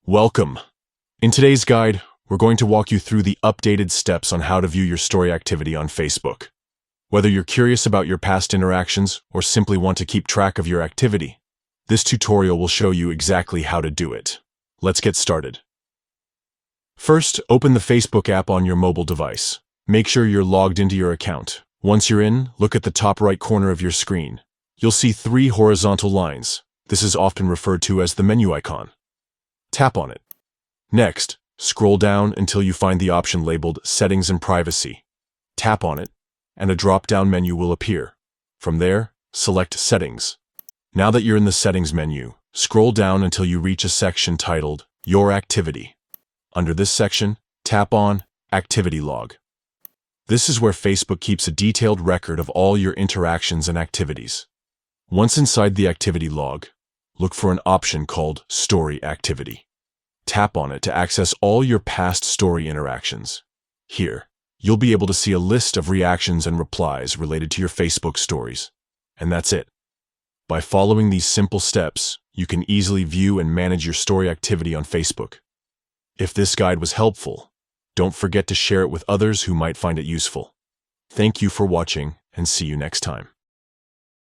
Welcome. In today's guide, we're going to walk you through the updated steps on how to view your story activity on Facebook. Whether you're curious about your past interactions or simply want to keep track of your activity, this tutorial will show you exactly how to do it. Let's get started. First, open the Facebook app on your mobile device. Make sure you're logged into your account. Once you're in, look at the top right corner of your screen. You'll see 3 horizontal lines. This is often referred to as the menu icon. Tap on it. Next, scroll down until you find the option labeled Settings and Privacy. Tap on it, and a drop-down menu will appear. From there, select Settings. Now that you're in the Settings menu, scroll down until you reach a section titled Your Activity. Under this section, tap on Activity Log. This is where Facebook keeps a detailed record of all your interactions and activities. Once inside the activity log, look for an option called Story Activity. Tap on it to access all your past story interactions. Here, you'll be able to see a list of reactions and replies related to your Facebook stories. And that's it. By following these simple steps, you can easily view and manage your story activity on Facebook. If this guide was helpful, don't forget to share it with others who might find it useful. Thank you for watching, and see you next time.